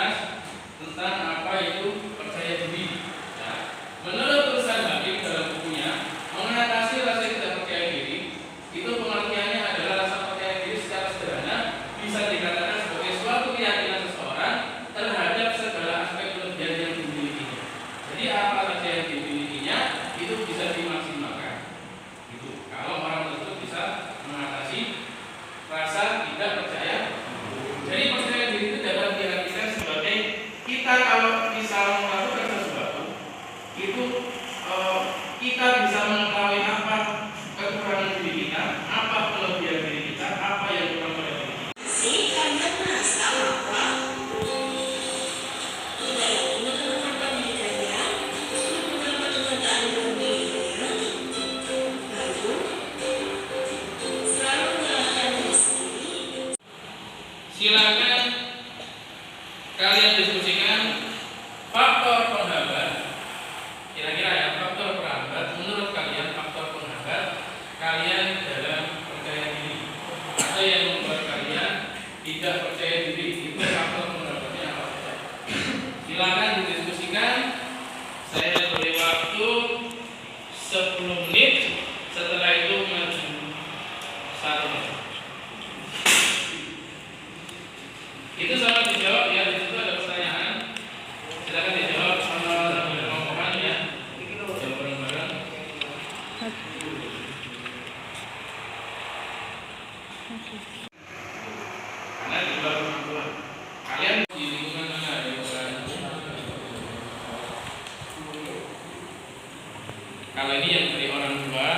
membahas tentang apa itu percaya diri. Nah, menurut tulisan Habib dalam bukunya, mengatasi rasa tidak percaya diri itu pengertiannya adalah rasa percaya diri secara sederhana bisa dikatakan sebagai suatu keyakinan seseorang terhadap segala aspek kelebihan yang dimilikinya. Jadi apa saja yang dimilikinya itu bisa dimaksimalkan. Itu kalau orang tersebut bisa mengatasi rasa tidak percaya. Jadi percaya diri itu dapat diartikan sebagai kita kalau bisa melakukan sesuatu itu kita bisa mengetahui apa kekurangan diri kita, apa kelebihan diri kita, apa yang kurang pada diri kita. Silakan kalian diskusikan faktor penghambat. Kira-kira ya, faktor penghambat menurut kalian, faktor penghambat kalian dalam percaya diri atau yang membuat kalian tidak percaya diri, itu faktor penghambatnya apa saja? Silakan didiskusikan. Saya beri waktu 10 menit. Setelah itu maju 1 menit. Itu sama dijawab ya, di situ ada pertanyaan. Silakan dijawab sama rombongan ya. Jawab bareng-bareng. Karena di luar orang tua. Kalian di lingkungan mana ada yang berani? Kalau ini yang dari orang tua,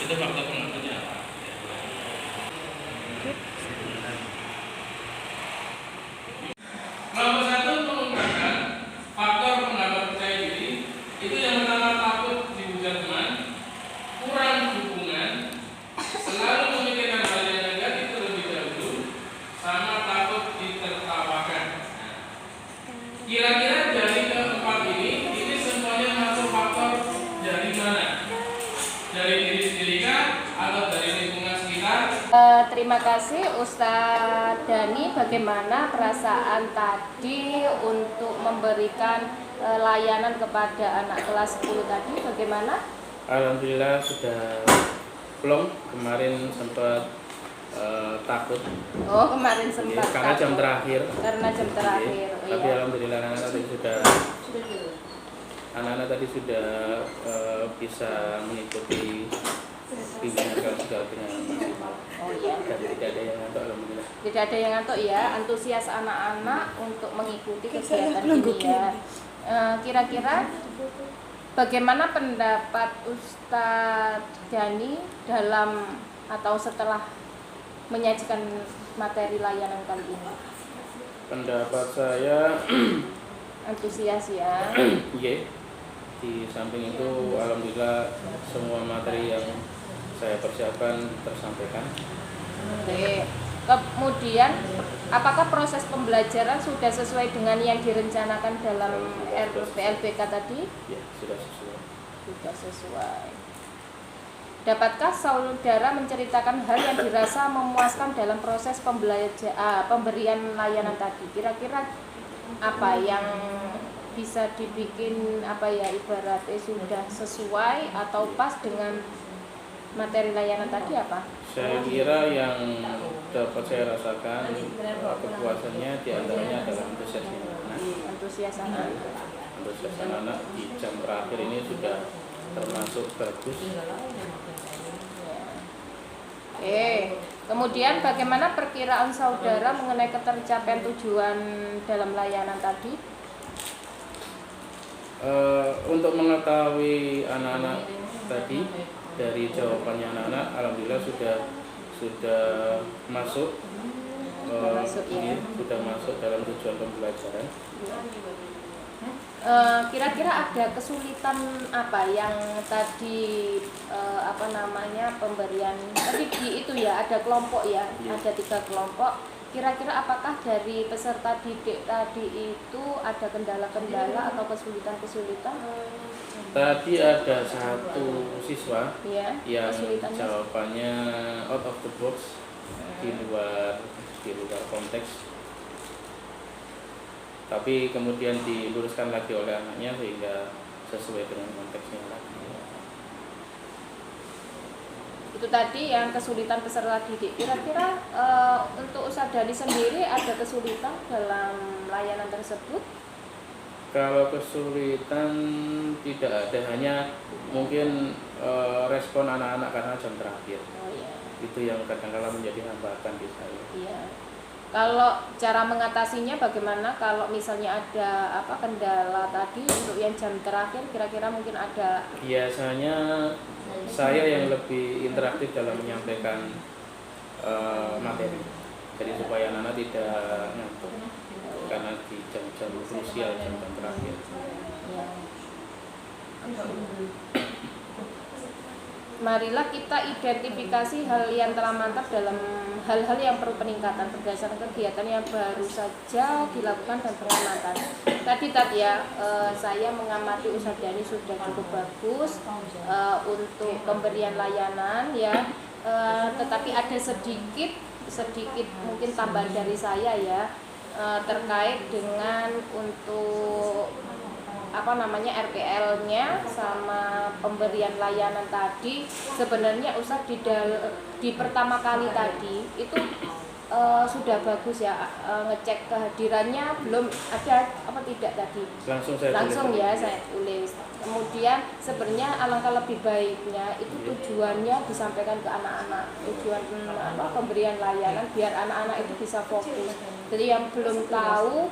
itu faktor penghambatnya apa? Kelompok 1 mengungkapkan faktor penghambat percaya diri itu yang pertama takut dihujat teman, kurang dukungan, selalu memikirkan hal yang negatif terlebih dahulu, sama takut ditertawakan. Kira-kira dari keempat ini semuanya masuk faktor dari mana? Dari diri sendiri kah atau dari lingkungan sekitar? Terima kasih Ustadz Dani, bagaimana perasaan tadi untuk memberikan layanan kepada anak kelas 10 tadi, bagaimana? Alhamdulillah sudah plong, kemarin sempat takut. Oh, kemarin sempat karena jam terakhir. Karena jam terakhir. Oh, tapi iya. alhamdulillah anak-anak tadi sudah bisa mengikuti bimbingan kalau dengan maksimal. Oh iya. Dan tidak ada yang ngantuk, alhamdulillah. Tidak ada yang ngantuk ya, antusias anak-anak untuk mengikuti kegiatan ini ya. Kira-kira bagaimana pendapat Ustadz Dani dalam atau setelah menyajikan materi layanan kali ini? Pendapat saya antusias ya. Iya. Di samping itu alhamdulillah semua materi yang saya persiapkan tersampaikan. Oke. Kemudian apakah proses pembelajaran sudah sesuai dengan yang direncanakan dalam RPLBK tadi? Ya, sudah sesuai. Sudah sesuai. Dapatkah saudara menceritakan hal yang dirasa memuaskan dalam proses pemberian layanan tadi? Kira-kira apa yang bisa dibikin ibaratnya sudah sesuai atau pas dengan materi layanan tadi apa? Saya kira yang dapat saya rasakan kepuasannya diantaranya adalah antusiasnya anak. Antusias anak. Antusias anak di jam terakhir ini sudah termasuk bagus. Oke. Kemudian bagaimana perkiraan saudara mengenai ketercapaian tujuan dalam layanan tadi? Untuk mengetahui anak-anak tadi dari jawabannya anak-anak, alhamdulillah sudah masuk, ya. Sudah masuk dalam tujuan pembelajaran. Kira-kira ada kesulitan apa yang tadi pemberian tadi itu ya, ada kelompok ya, ada 3 kelompok. Kira-kira apakah dari peserta didik tadi itu ada kendala-kendala atau kesulitan-kesulitan? Tadi ada satu siswa ya, yang jawabannya out of the box, di luar konteks. tapi kemudian diluruskan lagi oleh anaknya sehingga sesuai dengan konteksnya lagi. Itu tadi yang kesulitan peserta didik. Kira-kira untuk Ustadz Dhani sendiri ada kesulitan dalam layanan tersebut? Kalau kesulitan tidak ada, hanya mungkin respon anak-anak karena jam terakhir. Oh iya. Itu yang kadang-kadang menjadi hambatan di saya. Iya. Kalau cara mengatasinya bagaimana? Kalau misalnya ada kendala tadi untuk yang jam terakhir, kira-kira mungkin ada. Biasanya saya yang lebih interaktif dalam menyampaikan materi, jadi supaya anak-anak tidak ngantuk karena di jam-jam krusial, jam-jam terakhir. Ya. Marilah kita identifikasi hal yang telah mantap dalam hal-hal yang perlu peningkatan berdasarkan kegiatan yang baru saja dilakukan dan pengamatan. Tadi ya, saya mengamati Ustadz Dhani sudah cukup bagus untuk pemberian layanan ya, tetapi ada sedikit mungkin tambahan dari saya ya, terkait dengan untuk RPL-nya sama pemberian layanan tadi. Sebenarnya Ustadz di pertama kali tadi itu sudah bagus ya, ngecek kehadirannya belum ada apa tidak tadi. Langsung ya saya tulis. Kemudian sebenarnya alangkah lebih baiknya itu tujuannya disampaikan ke anak-anak, tujuan pemberian layanan biar anak-anak itu bisa fokus. Jadi yang belum tahu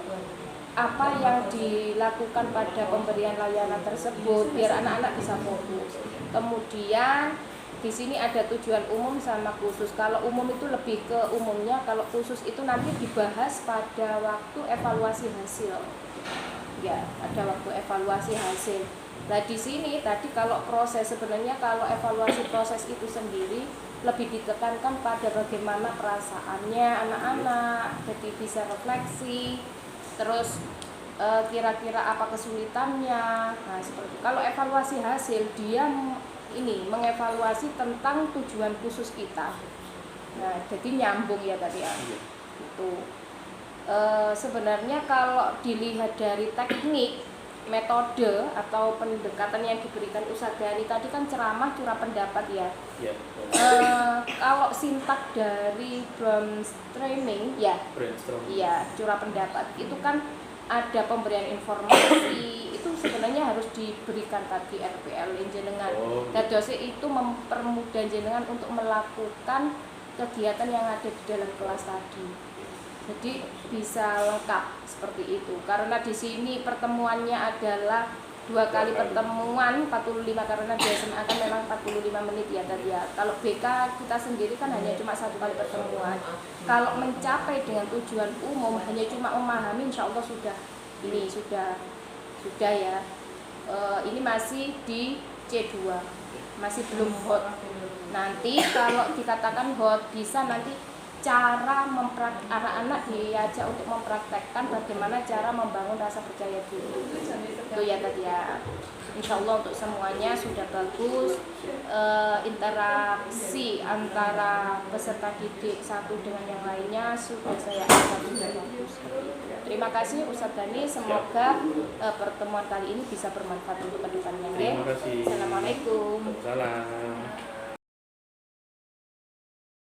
apa yang dilakukan pada pemberian layanan tersebut biar anak-anak bisa fokus. Kemudian di sini ada tujuan umum sama khusus. Kalau umum itu lebih ke umumnya, kalau khusus itu nanti dibahas pada waktu evaluasi hasil. Ya, ada waktu evaluasi hasil. Nah, di sini tadi kalau sebenarnya kalau evaluasi proses itu sendiri lebih ditekankan pada bagaimana perasaannya anak-anak, jadi bisa refleksi. Terus kira-kira apa kesulitannya. Nah, seperti kalau evaluasi hasil dia mengevaluasi tentang tujuan khusus kita. Nah, jadi nyambung ya tadi ya. Itu sebenarnya kalau dilihat dari teknik, metode atau pendekatan yang diberikan Ustadz Dhani tadi kan ceramah, curah pendapat ya. Ya. Kalau sintak dari brainstorming ya, iya curah pendapat itu kan ada pemberian informasi itu sebenarnya harus diberikan tadi RPL jenengan. Dan dosen itu mempermudah jenengan untuk melakukan kegiatan yang ada di dalam kelas tadi. Jadi bisa lengkap seperti itu. Karena di sini pertemuannya adalah 2 kali pertemuan 45 karena di SMA kan memang 45 menit ya tadi ya. Kalau BK kita sendiri kan hanya cuma 1 kali pertemuan. Kalau mencapai dengan tujuan umum hanya cuma memahami, insya Allah sudah ya. Ini masih di C2, masih belum hot. Nanti kalau dikatakan hot bisa nanti cara anak-anak diajak untuk mempraktekkan bagaimana cara membangun rasa percaya diri. Itu ya tadi ya. Insya Allah untuk semuanya sudah bagus. Interaksi antara peserta didik satu dengan yang lainnya sudah saya anggap sudah bagus. Terima kasih Ustadz Dhani. Semoga pertemuan kali ini bisa bermanfaat untuk kedepannya. Terima kasih. Assalamualaikum. Waalaikumsalam.